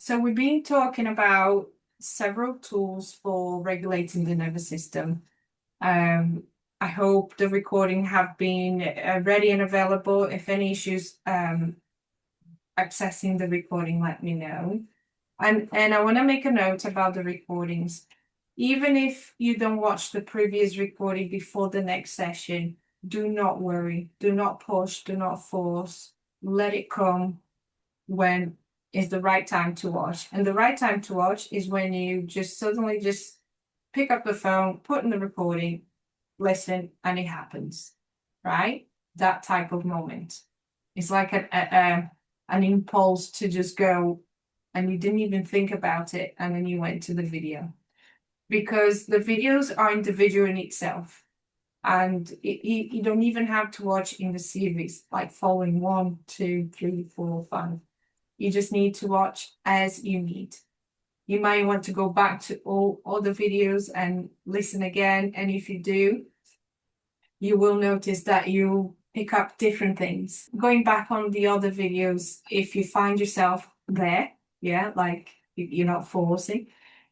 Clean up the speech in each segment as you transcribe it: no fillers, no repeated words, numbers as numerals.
So we've been talking about several tools for regulating the nervous system. Um, I hope the recording have been ready and available. If any issues accessing the recording, let me know. And I want to make a note about the recordings. Even if you don't watch the previous recording before the next session, do not worry. Do not push. Do not force. Let it come when is the right time to watch. And the right time to watch is when you just suddenly just pick up the phone, put in the recording, listen, and it happens, right? That type of moment. It's like an impulse to just go, and you didn't even think about it, and then you went to the video. Because the videos are individual in itself. And you don't even have to watch in the series, like following 1, 2, 3, 4, 5. You just need to watch as you need. You might want to go back to all the videos and listen again. And if you do, you will notice that you pick up different things. Going back on the other videos, if you find yourself there, yeah, like you're not forcing,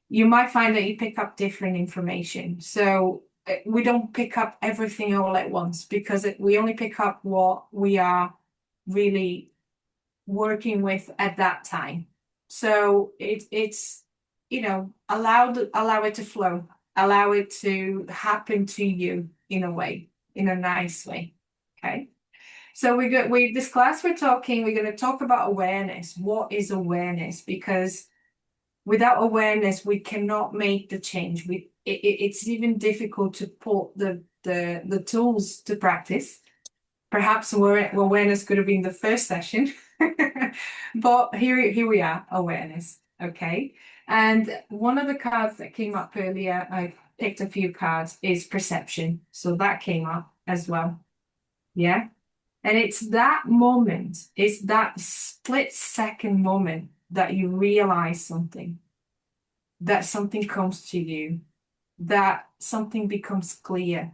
you might find that you pick up different information. So we don't pick up everything all at once because we only pick up what we are really working with at that time. So it's allow it to flow, allow it to happen to you in a way, in a nice way. Okay. So this class we're going to talk about awareness. What is awareness? Because without awareness, we cannot make the change. It's even difficult to put the tools to practice. Perhaps awareness could have been the first session, but here we are, awareness. Okay. And one of the cards that came up earlier, I picked a few cards, is perception. So that came up as well. Yeah. And it's that moment, it's that split second moment that you realize something, that something comes to you, that something becomes clear.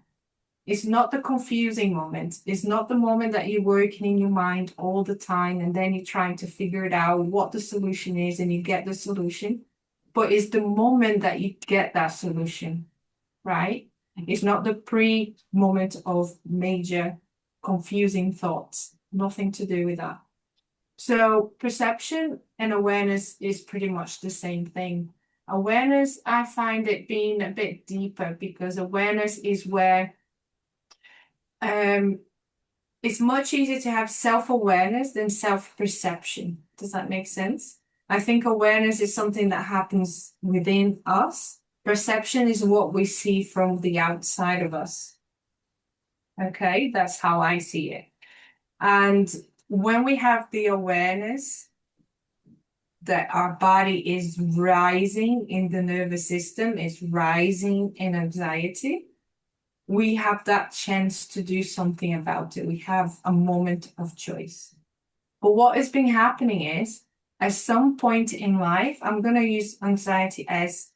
It's not the confusing moment. It's not the moment that you're working in your mind all the time and then you're trying to figure it out what the solution is and you get the solution. But it's the moment that you get that solution, right? It's not the pre-moment of major confusing thoughts. Nothing to do with that. So perception and awareness is pretty much the same thing. Awareness, I find it being a bit deeper because awareness is where it's much easier to have self-awareness than self-perception. Does that make sense? I think awareness is something that happens within us. Perception is what we see from the outside of us. Okay, that's how I see it. And when we have the awareness that our body is rising in the nervous system, is rising in anxiety, we have that chance to do something about it. We have a moment of choice. But what has been happening is, at some point in life, I'm going to use anxiety as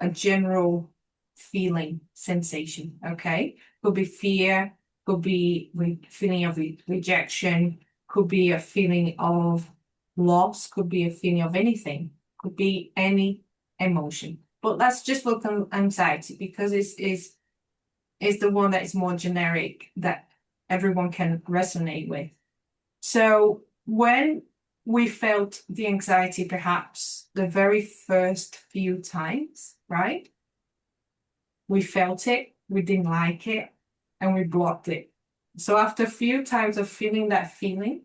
a general feeling, sensation, okay? Could be fear, could be feeling of rejection, could be a feeling of loss, could be a feeling of anything, could be any emotion. But let's just look at anxiety because is the one that is more generic that everyone can resonate with. So when we felt the anxiety, perhaps the very first few times, right? We felt it, we didn't like it, and we blocked it. So after a few times of feeling that feeling,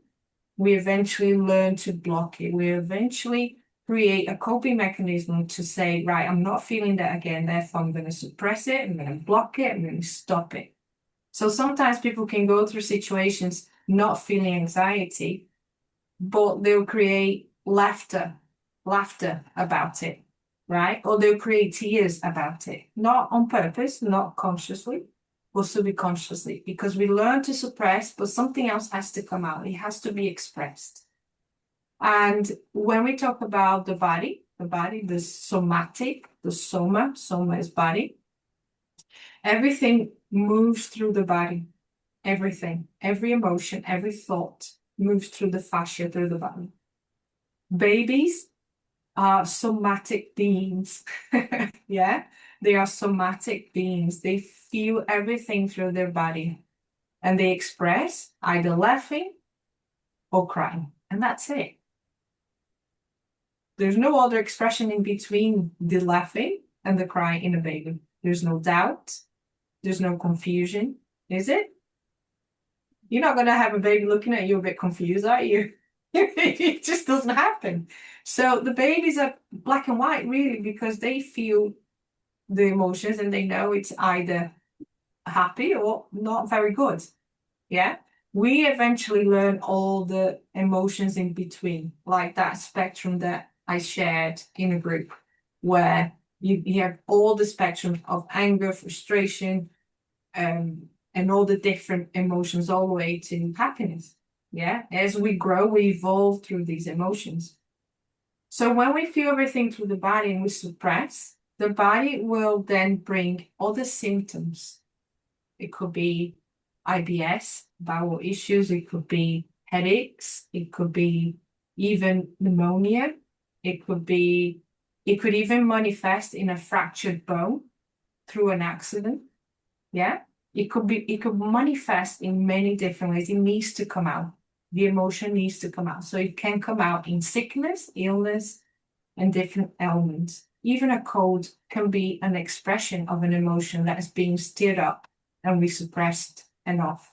we eventually learn to block it. We eventually create a coping mechanism to say, right, I'm not feeling that again, therefore I'm going to suppress it, I'm going to block it, I'm going to stop it. So sometimes people can go through situations not feeling anxiety, but they'll create laughter about it, right? Or they'll create tears about it, not on purpose, not consciously, but subconsciously, because we learn to suppress, but something else has to come out. It has to be expressed. And when we talk about the body, the somatic, the soma is body, everything moves through the body. Everything, every emotion, every thought moves through the fascia, through the body. Babies are somatic beings. Yeah, they are somatic beings. They feel everything through their body and they express either laughing or crying, and that's it. There's no other expression in between the laughing and the crying in a baby. There's no doubt. There's no confusion, is it? You're not going to have a baby looking at you a bit confused, are you? It just doesn't happen. So the babies are black and white, really, because they feel the emotions and they know it's either happy or not very good. Yeah. We eventually learn all the emotions in between, like that spectrum that I shared in a group, where you have all the spectrum of anger, frustration, and all the different emotions all the way to happiness. Yeah. As we grow, we evolve through these emotions. So when we feel everything through the body and we suppress, the body will then bring other symptoms. It could be IBS, bowel issues, it could be headaches, it could be even pneumonia, it could even manifest in a fractured bone through an accident. Yeah. It could manifest in many different ways. It needs to come out. The emotion needs to come out. So it can come out in sickness, illness, and different ailments. Even a cold can be an expression of an emotion that is being stirred up and we suppressed enough.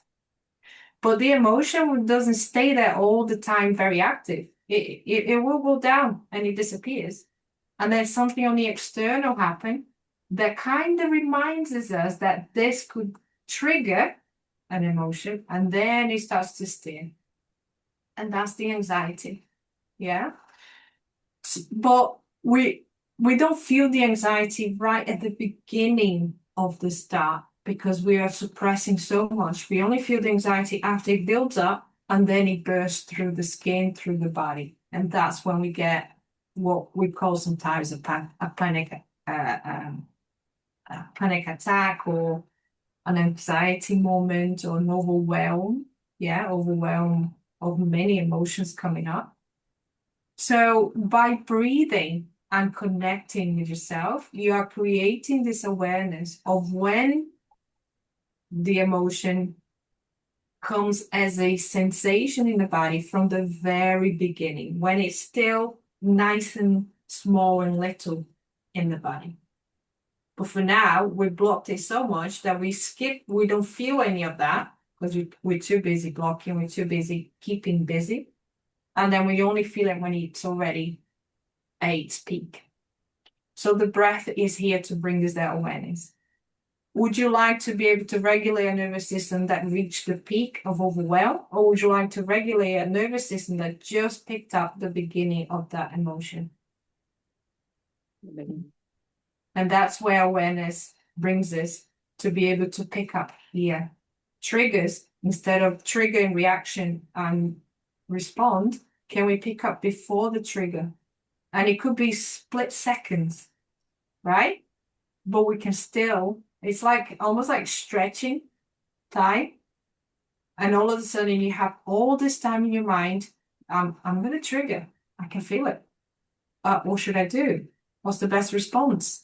But the emotion doesn't stay there all the time very active. It will go down and it disappears. And then something on the external happen that kind of reminds us that this could trigger an emotion, and then it starts to stir. And that's the anxiety. Yeah. But we don't feel the anxiety right at the beginning of the start because we are suppressing so much. We only feel the anxiety after it builds up and then it bursts through the skin, through the body. And that's when we get what we call sometimes a panic attack or an anxiety moment or an overwhelm. Yeah, overwhelm of many emotions coming up. So by breathing and connecting with yourself, you are creating this awareness of when the emotion comes as a sensation in the body from the very beginning, when it's still nice and small and little in the body. But for now, we blocked it so much that we don't feel any of that because we're too busy blocking, we're too busy keeping busy. And then we only feel it when it's already at its peak. So the breath is here to bring us that awareness. Would you like to be able to regulate a nervous system that reached the peak of overwhelm, or would you like to regulate a nervous system that just picked up the beginning of that emotion? And that's where awareness brings us to be able to pick up here. Triggers, instead of triggering reaction and respond, can we pick up before the trigger? And it could be split seconds, right? But we can still, it's like almost like stretching time. And all of a sudden you have all this time in your mind. I'm going to trigger. I can feel it. What should I do? What's the best response?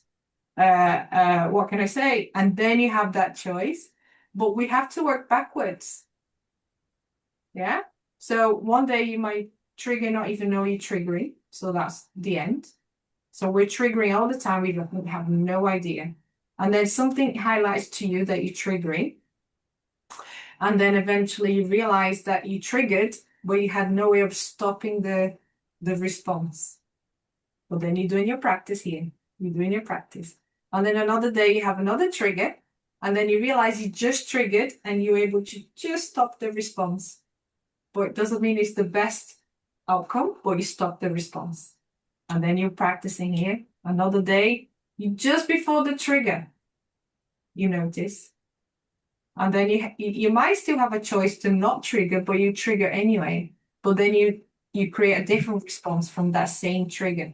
What can I say? And then you have that choice. But we have to work backwards. Yeah. So one day you might trigger, not even know you're triggering. So that's the end. So we're triggering all the time. We have no idea. And then something highlights to you that you're triggering. And then eventually you realize that you triggered, but you had no way of stopping the response. But then you're doing your practice here. You're doing your practice. And then another day you have another trigger. And then you realize you just triggered and you're able to just stop the response. But it doesn't mean it's the best outcome, but you stop the response. And then you're practicing here. Another day, you just before the trigger, you notice. And then you might still have a choice to not trigger, but you trigger anyway. But then you create a different response from that same trigger.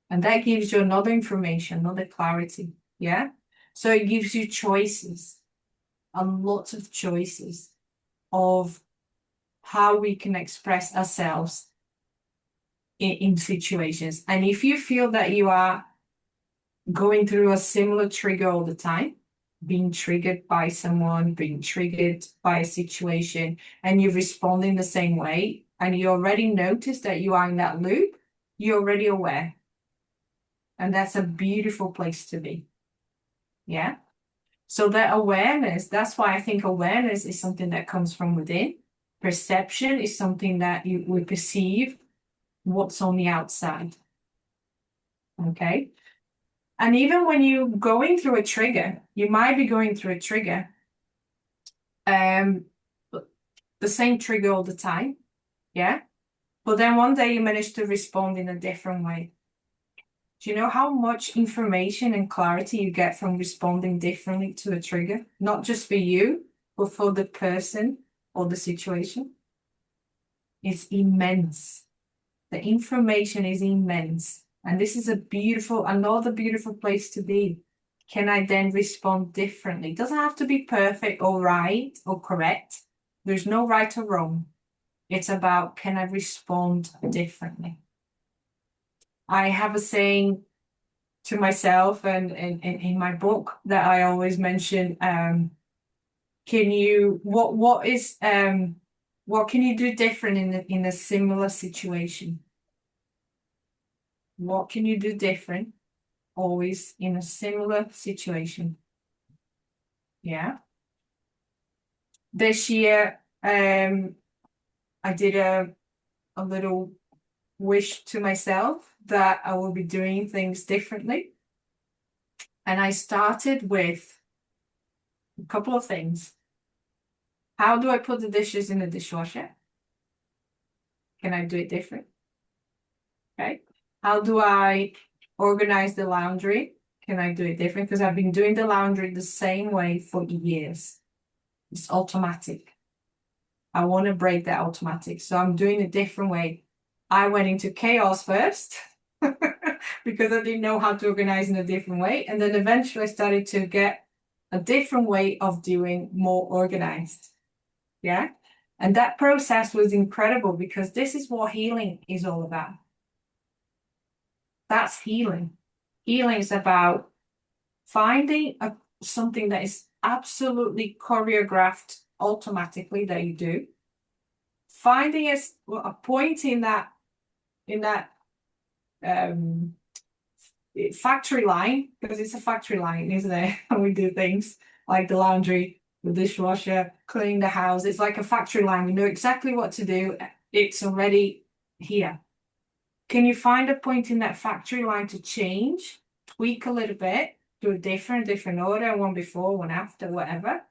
And that gives you another information, another clarity. Yeah. So it gives you choices, a lot of choices of how we can express ourselves in situations. And if you feel that you are going through a similar trigger all the time, being triggered by someone, being triggered by a situation, and you respond in the same way, and you already notice that you are in that loop, you're already aware. And that's a beautiful place to be. Yeah. So that awareness, that's why I think awareness is something that comes from within. Perception is something that we perceive what's on the outside. Okay. And even when you're going through a trigger, you might be going through a trigger, the same trigger all the time. Yeah. But then one day you manage to respond in a different way. Do you know how much information and clarity you get from responding differently to a trigger? Not just for you, but for the person or the situation? It's immense. The information is immense. And this is another beautiful place to be. Can I then respond differently? It doesn't have to be perfect or right or correct. There's no right or wrong. It's about, can I respond differently? I have a saying to myself and in my book that I always mention, what can you do different in a similar situation? What can you do different always in a similar situation? Yeah. This year, I did a little wish to myself that I will be doing things differently. And I started with a couple of things. How do I put the dishes in the dishwasher? Can I do it different? Okay. How do I organize the laundry? Can I do it different? Because I've been doing the laundry the same way for years. It's automatic. I want to break that automatic. So I'm doing a different way. I went into chaos first because I didn't know how to organize in a different way. And then eventually I started to get a different way of doing more organized. Yeah. And that process was incredible because this is what healing is all about. That's healing. Healing is about finding something that is absolutely choreographed automatically that you do. Finding a point in that factory line, because it's a factory line, isn't it? And we do things like the laundry, the dishwasher, cleaning the house. It's like a factory line. We know exactly what to do. It's already here. Can you find a point in that factory line to change, tweak a little bit, do a different order, one before, one after, whatever,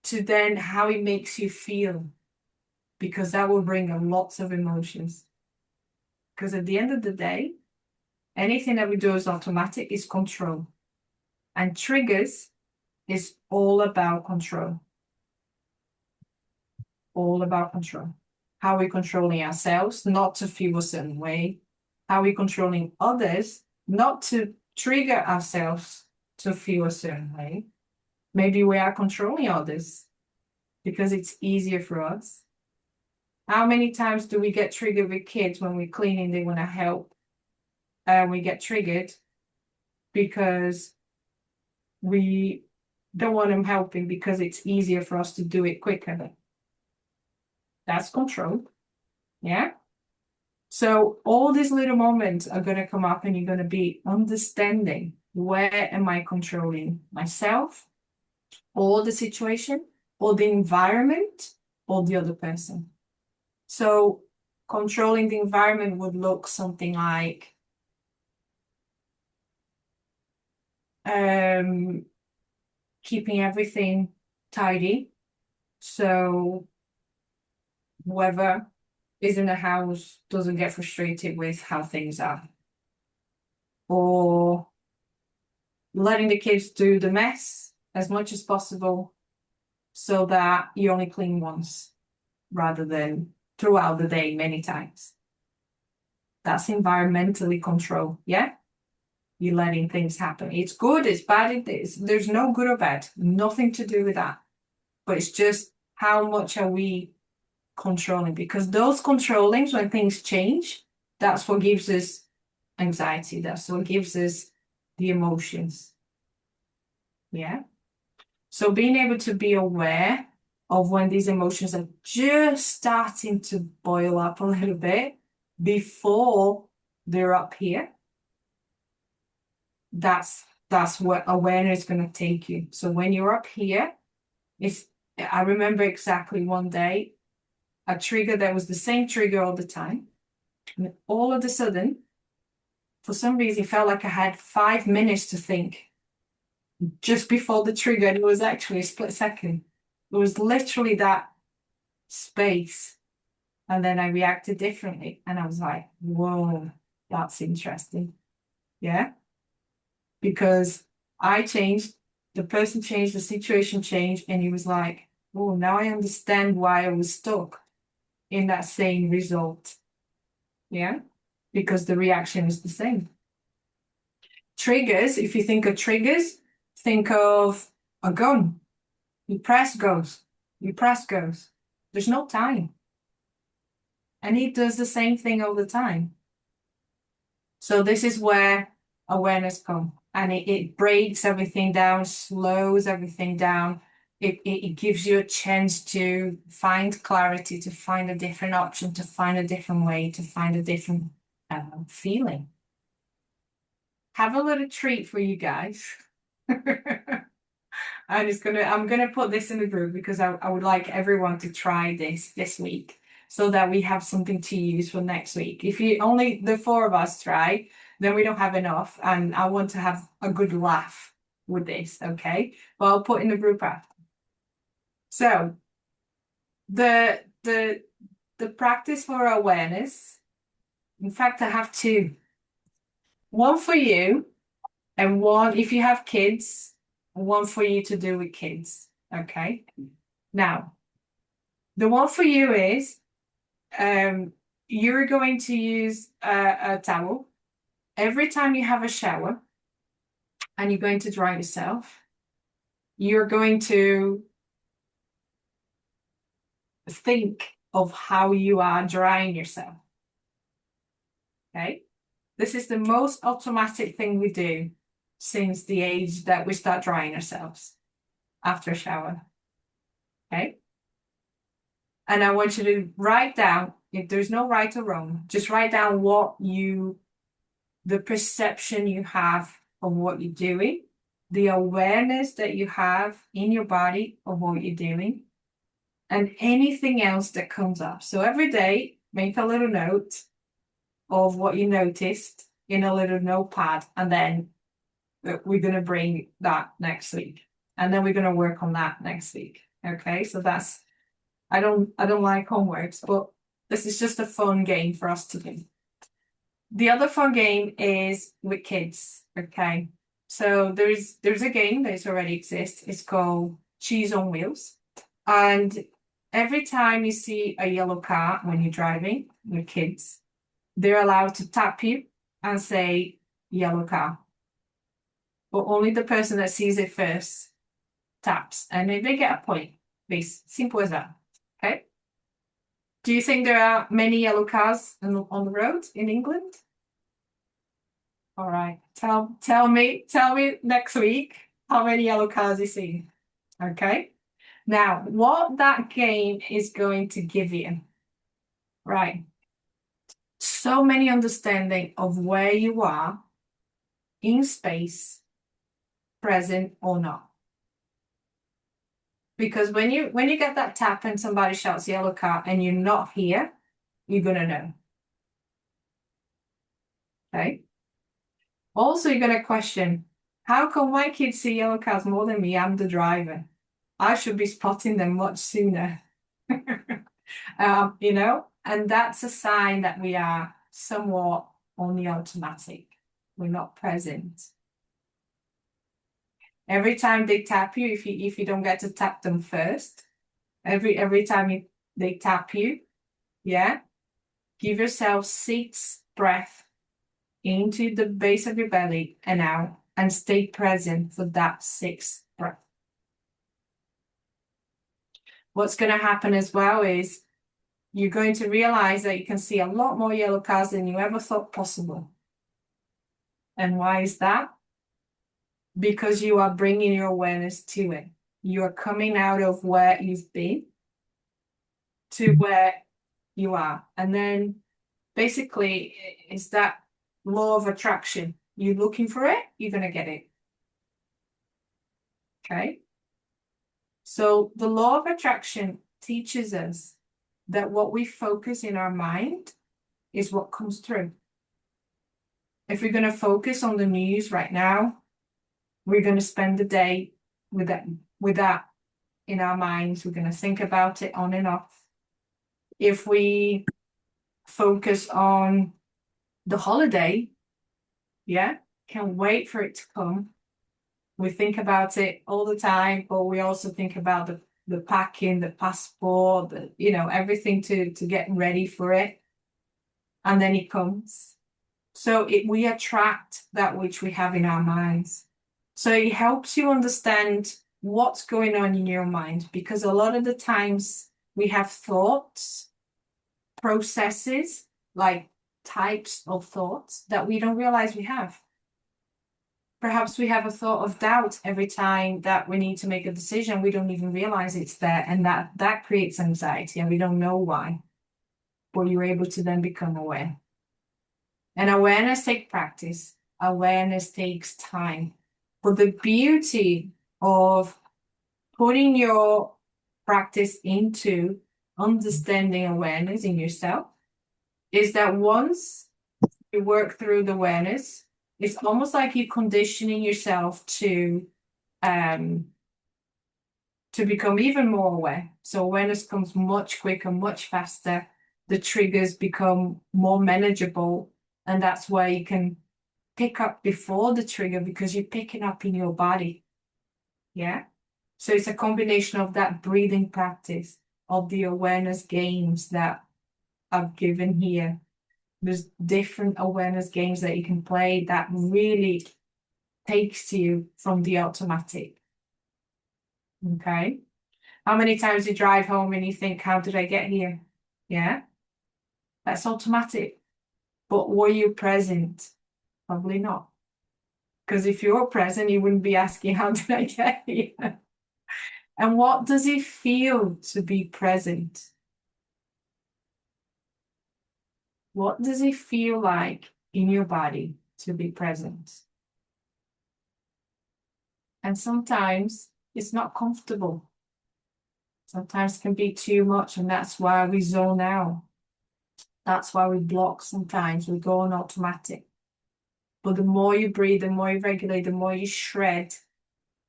to then how it makes you feel? Because that will bring lots of emotions. Because at the end of the day, anything that we do as automatic is control. And triggers is all about control. All about control. How we're controlling ourselves, not to feel a certain way. How we're controlling others, not to trigger ourselves to feel a certain way. Maybe we are controlling others because it's easier for us. How many times do we get triggered with kids when we're cleaning, they want to help? We get triggered because we don't want them helping because it's easier for us to do it quicker. That's control. Yeah. So all these little moments are going to come up and you're going to be understanding, where am I controlling myself or the situation or the environment or the other person? So controlling the environment would look something like keeping everything tidy. So whoever is in the house doesn't get frustrated with how things are. Or letting the kids do the mess as much as possible so that you only clean once rather than throughout the day many times. That's environmentally control, yeah? You're letting things happen. It's good, it's bad, there's no good or bad, nothing to do with that. But it's just how much are we controlling? Because those controllings, when things change, That's what gives us anxiety. That's what gives us the emotions. Yeah. So being able to be aware of when these emotions are just starting to boil up a little bit before they're up here, that's what awareness is going to take you. So when you're up here, I remember exactly one day, a trigger that was the same trigger all the time. And all of a sudden, for some reason, it felt like I had 5 minutes to think just before the trigger. And it was actually a split second. It was literally that space. And then I reacted differently. And I was like, whoa, that's interesting. Yeah. Because I changed, the person changed, the situation changed. And he was like, oh, now I understand why I was stuck in that same result. Yeah. Because the reaction is the same. Triggers, if you think of triggers, think of a gun. You press goes. You press goes. There's no time. And it does the same thing all the time. So this is where awareness comes. And it breaks everything down, slows everything down. It gives you a chance to find clarity, to find a different option, to find a different way, to find a different feeling. Have a little treat for you guys. I'm gonna put this in the group because I would like everyone to try this week so that we have something to use for next week. If you only the 4 of us try, then we don't have enough, and I want to have a good laugh with this, okay? But I'll put in the group after. So the practice for awareness, in fact, I have 2. One for you, and one if you have kids, one for you to do with kids. Okay. Now, the one for you is you're going to use a towel every time you have a shower and you're going to dry yourself. You're going to think of how you are drying yourself. Okay. This is the most automatic thing we do since the age that we start drying ourselves after a shower. Okay. And I want you to write down, if there's no right or wrong, just write down the perception you have of what you're doing, the awareness that you have in your body of what you're doing, and anything else that comes up. So every day, make a little note of what you noticed in a little notepad, and then we're going to bring that next week. And then we're going to work on that next week. Okay, so that's, I don't like homeworks, but this is just a fun game for us to do. The other fun game is with kids. Okay, so there's a game that already exists. It's called Cheese on Wheels, and every time you see a yellow car when you're driving with kids, they're allowed to tap you and say yellow car, but only the person that sees it first taps, and they get a point. Simple as that. Okay. Do you think there are many yellow cars on the road in England? All right. Tell me next week how many yellow cars you see. Okay. Now, what that game is going to give you, right? So many understanding of where you are in space, present or not. Because when you get that tap and somebody shouts yellow car and you're not here, you're gonna know. Okay. Also, you're gonna question, how come my kids see yellow cars more than me? I'm the driver. I should be spotting them much sooner. And that's a sign that we are somewhat on the automatic. We're not present. Every time they tap you, if you don't get to tap them first, every time they tap you, yeah, give yourself 6 breaths into the base of your belly and out, and stay present for that 6 breath. What's going to happen as well is you're going to realize that you can see a lot more yellow cars than you ever thought possible. And why is that? Because you are bringing your awareness to it. You are coming out of where you've been to where you are. And then basically, it's that law of attraction. You're looking for it, you're going to get it. Okay? So the law of attraction teaches us that what we focus in our mind is what comes through. If we're going to focus on the news right now, we're going to spend the day with that in our minds. We're going to think about it on and off. If we focus on the holiday, can't wait for it to come. We think about it all the time, but we also think about the packing, the passport, everything to get ready for it. And then it comes. So we attract that which we have in our minds. So it helps you understand what's going on in your mind, because a lot of the times we have thoughts, processes, like types of thoughts that we don't realize we have. Perhaps we have a thought of doubt every time that we need to make a decision. We don't even realize it's there, and that creates anxiety, and we don't know why. But you're able to then become aware. And awareness takes practice. Awareness takes time. But the beauty of putting your practice into understanding awareness in yourself is that once you work through the awareness, it's almost like you're conditioning yourself to become even more aware. So awareness comes much quicker, much faster. The triggers become more manageable, and that's where you can pick up before the trigger because you're picking up in your body. Yeah. So it's a combination of that breathing practice, of the awareness games that I've given here. There's different awareness games that you can play that really takes you from the automatic. Okay. How many times you drive home and you think, how did I get here? Yeah. That's automatic. But were you present? Probably not. Because if you were present, you wouldn't be asking, how did I get here? And what does it feel to be present? What does it feel like in your body to be present? And sometimes it's not comfortable. Sometimes it can be too much, and that's why we zone out. That's why we block sometimes. We go on automatic. But the more you breathe, the more you regulate, the more you shred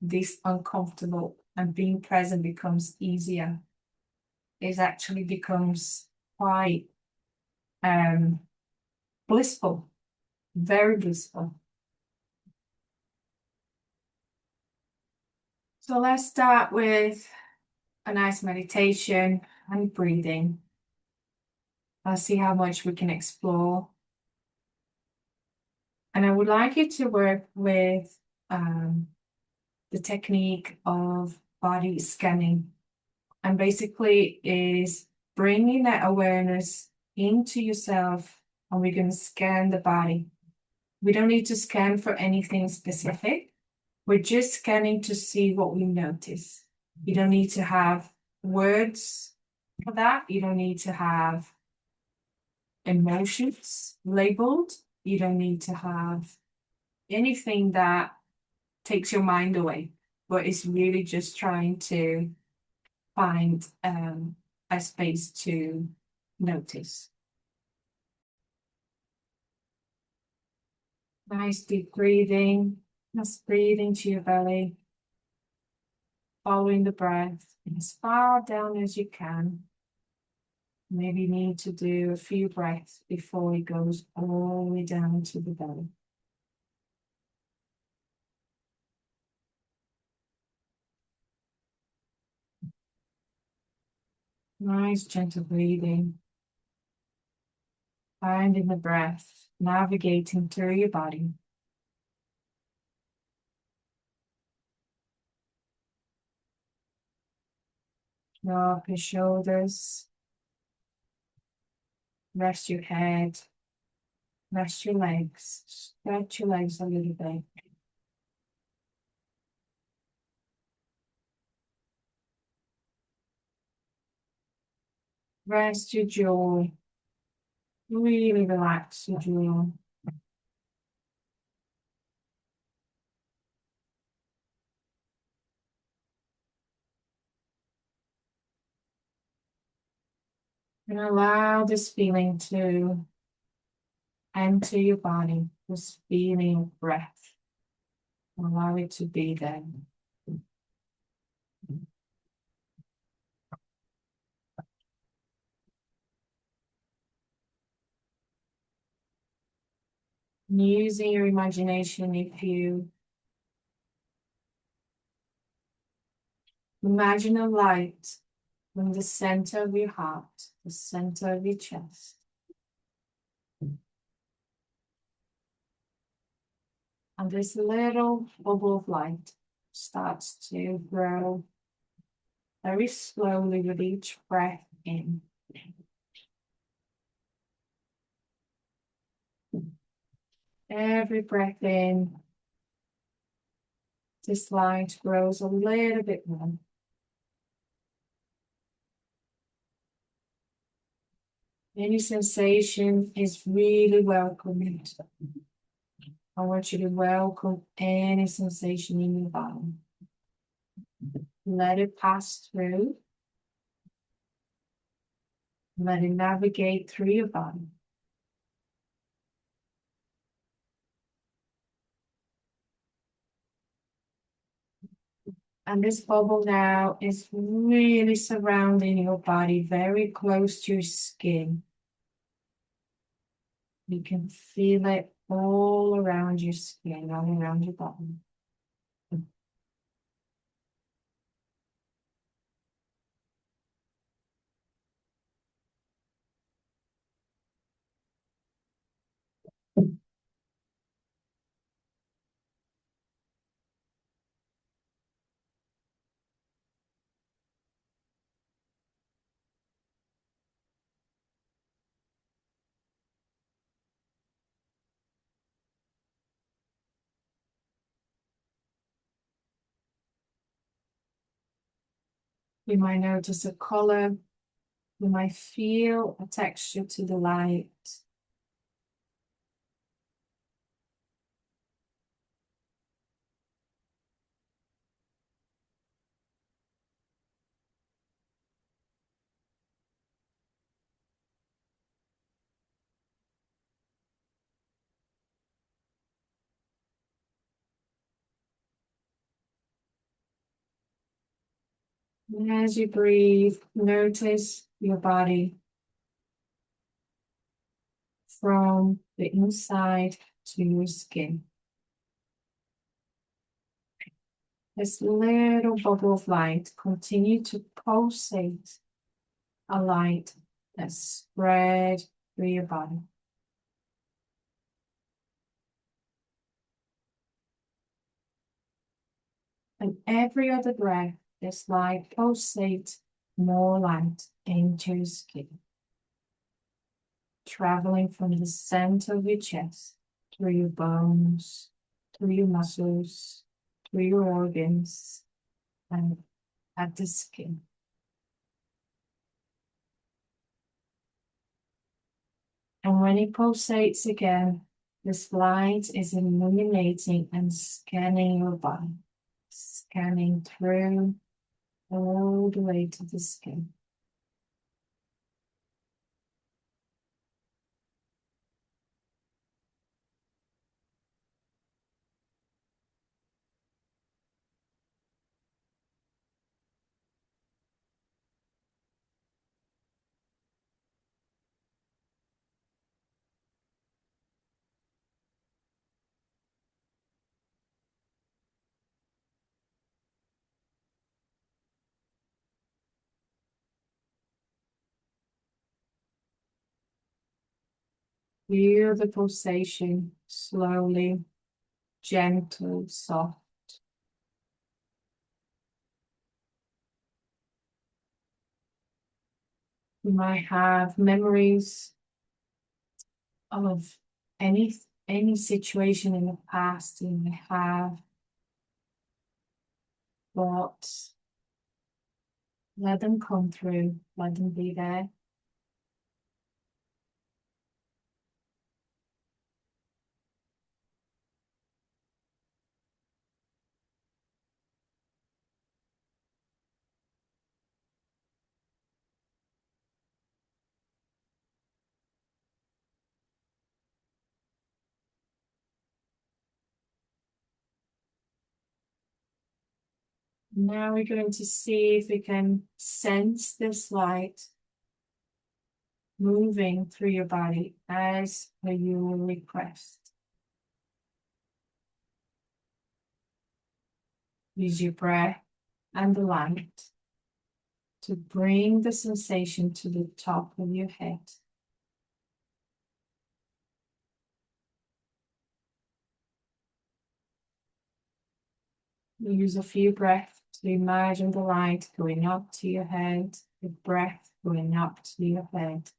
this uncomfortable, and being present becomes easier. It actually becomes quite blissful, very blissful. So let's start with a nice meditation and breathing. Let's see how much we can explore. And I would like you to work with the technique of body scanning. And basically is bringing that awareness into yourself, and we're going to scan the body. We don't need to scan for anything specific. We're just scanning to see what we notice. You don't need to have words for that. You don't need to have emotions labeled. You don't need to have anything that takes your mind away, but it's really just trying to find a space to notice. Nice deep breathing. Just breathe into your belly, following the breath as far down as you can. Maybe you need to do a few breaths before it goes all the way down to the belly. Nice gentle breathing. Finding the breath, navigating through your body. Drop your shoulders. Rest your head. Rest your legs. Stretch your legs a little bit. Rest your jaw. Really relax your jaw. And allow this feeling to enter your body, this feeling of breath. Allow it to be there. Using your imagination, if you imagine a light from the center of your heart, the center of your chest. And this little bubble of light starts to grow very slowly with each breath in. Every breath in, this light grows a little bit more. Any sensation is really welcomed. I want you to welcome any sensation in your body. Let it pass through. Let it navigate through your body. And this bubble now is really surrounding your body, very close to your skin. You can feel it all around your skin, all around your body. You might notice a color. You might feel a texture to the light. And as you breathe, notice your body from the inside to your skin. This little bubble of light continue to pulsate a light that spread through your body. And every other breath, this light pulsates more light into your skin, traveling from the center of your chest, through your bones, through your muscles, through your organs, and at the skin. And when it pulsates again, this light is illuminating and scanning your body, scanning through all the way to the skin. Feel the pulsation slowly, gentle, soft. You might have memories of any situation in the past you may have, thoughts. Let them come through, let them be there. Now we're going to see if we can sense this light moving through your body as per your request. Use your breath and the light to bring the sensation to the top of your head. Use a few breaths to imagine the light going up to your head, the breath going up to your head.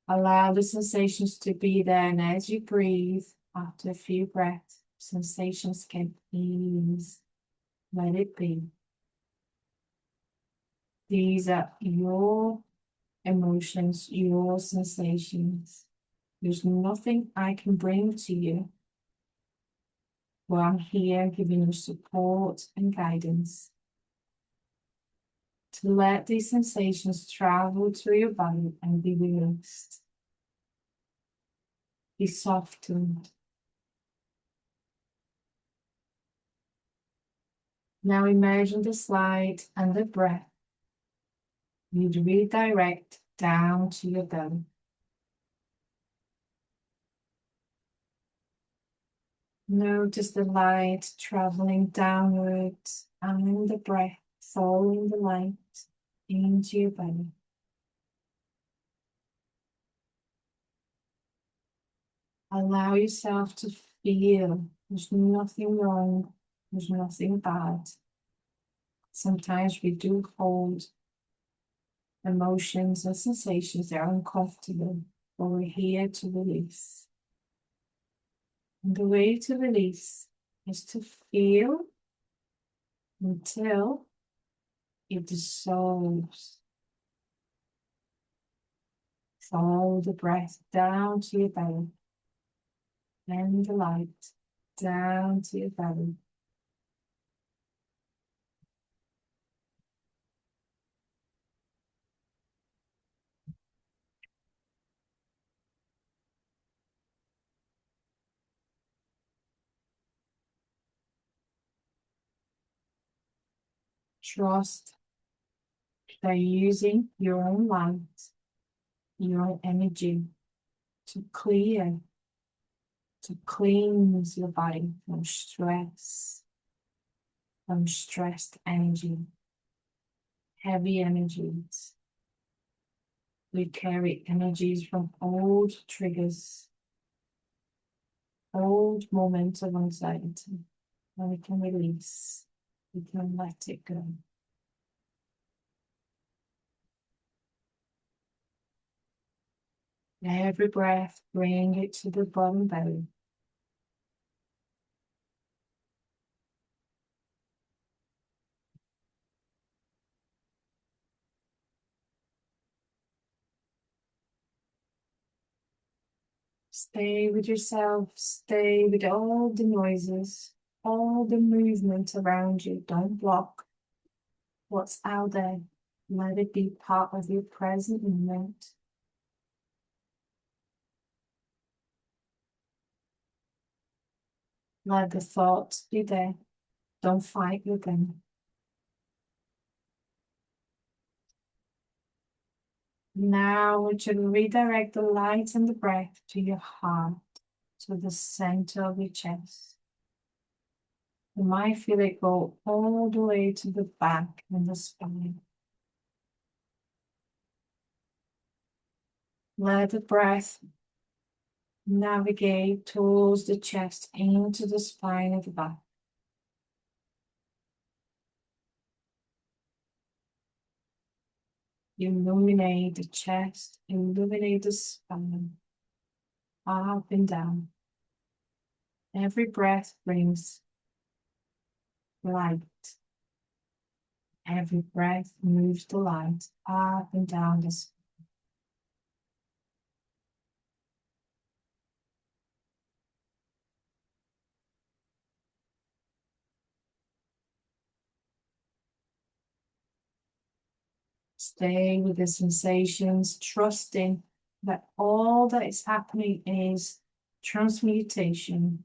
Allow the sensations to be there, and as you breathe, after a few breaths, sensations can ease. Let it be. These are your emotions, your sensations. There's nothing I can bring to you. Well, I'm here giving you support and guidance to let these sensations travel through your body and be released. Be softened. Now imagine this light and the breath. You'd redirect down to your belly. Notice the light traveling downwards and the breath following the light into your belly. Allow yourself to feel there's nothing wrong, there's nothing bad. Sometimes we do hold emotions and sensations that are uncomfortable, but we're here to release. And the way to release is to feel until it dissolves. Follow the breath down to your belly and the light down to your belly. Trust that using your own light, your own energy to clear, to cleanse your body from stress, from stressed energy, heavy energies. We carry energies from old triggers, old moments of anxiety, and we can release, we can let it go. Every breath, bring it to the bottom belly. Stay with yourself, stay with all the noises, all the movement around you. Don't block what's out there. Let it be part of your present moment. Let the thoughts be there. Don't fight with them. Now I want you to redirect the light and the breath to your heart, to the center of your chest. You might feel it go all the way to the back and the spine. Let the breath navigate towards the chest, into the spine of the back. Illuminate the chest, illuminate the spine, up and down. Every breath brings light. Every breath moves the light up and down the spine. Stay with the sensations, trusting that all that is happening is transmutation,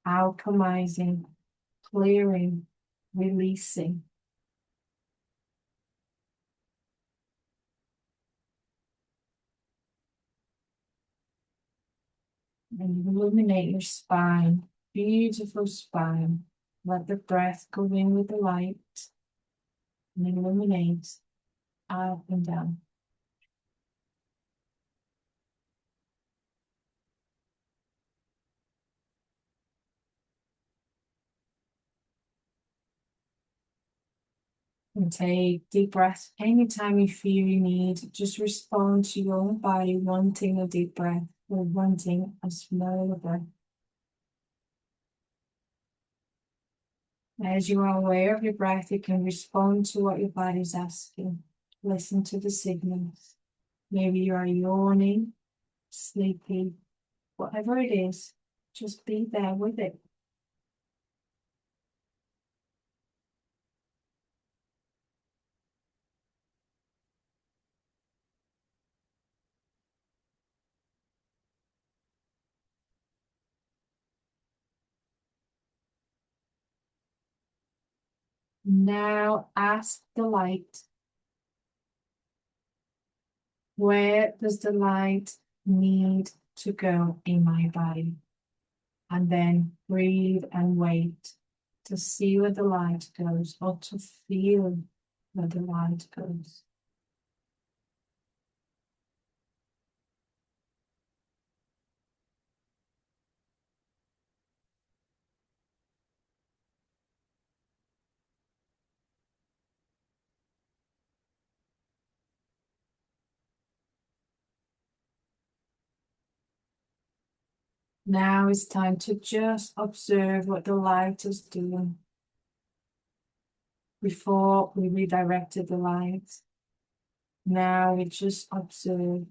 alchemizing, clearing, releasing. And illuminate your spine, beautiful spine. Let the breath go in with the light and illuminate up and down. And take deep breaths anytime you feel you need. Just respond to your own body wanting a deep breath or wanting a smaller breath. As you are aware of your breath, you can respond to what your body is asking. Listen to the signals. Maybe you are yawning, sleepy, whatever it is, just be there with it. Now ask the light, where does the light need to go in my body? And then breathe and wait to see where the light goes, or to feel where the light goes. Now it's time to just observe what the light is doing. Before we redirected the light, now we just observe.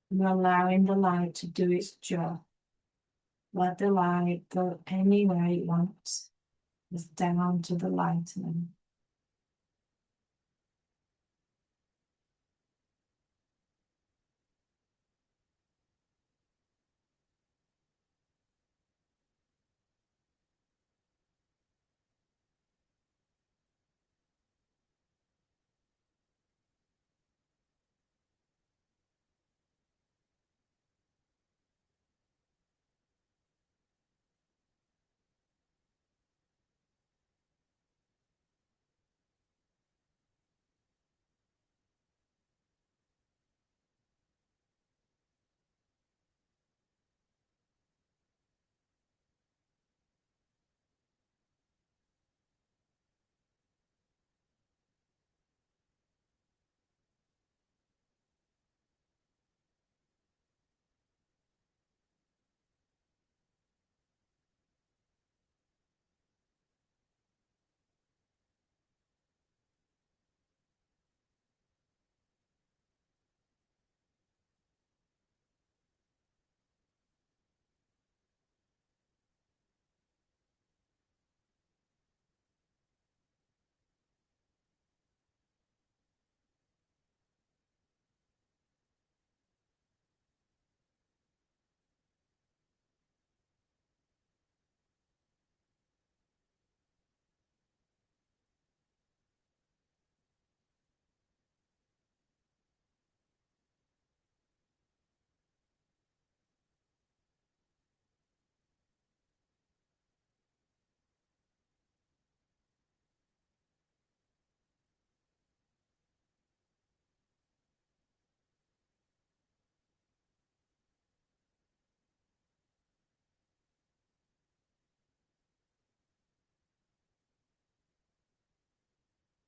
We're allowing the light to do its job. Let the light go anywhere it wants. It's down to the light now.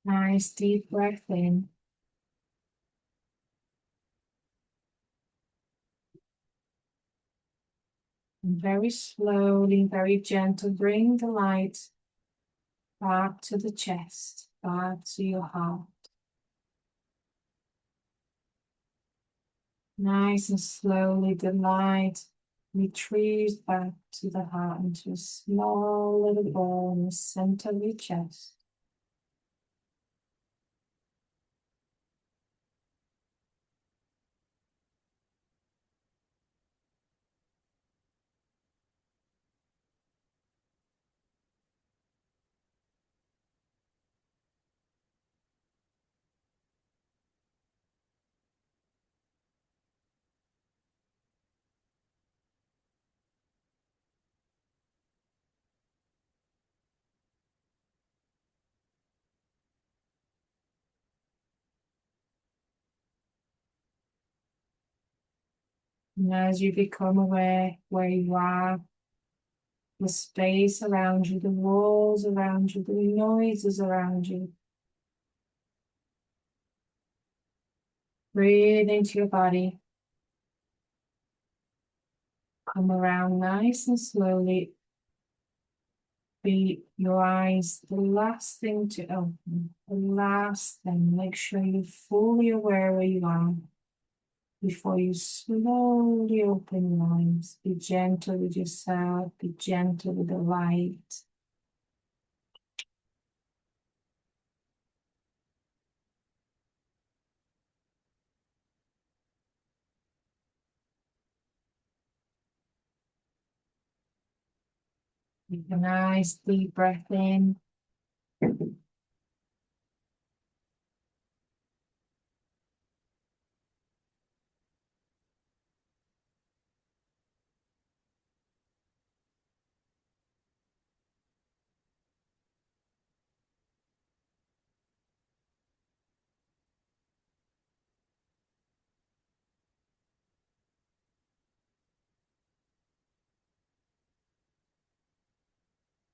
Nice deep breath in. And very slowly, very gentle, bring the light back to the chest, back to your heart. Nice and slowly, the light retrieves back to the heart into a small little ball in the center of your chest. And as you become aware where you are, the space around you, the walls around you, the noises around you, breathe into your body. Come around nice and slowly. Be your eyes the last thing to open. The last thing. Make sure you're fully aware where you are before you slowly open your eyes. Be gentle with yourself. Be gentle with the light. Take a nice deep breath in.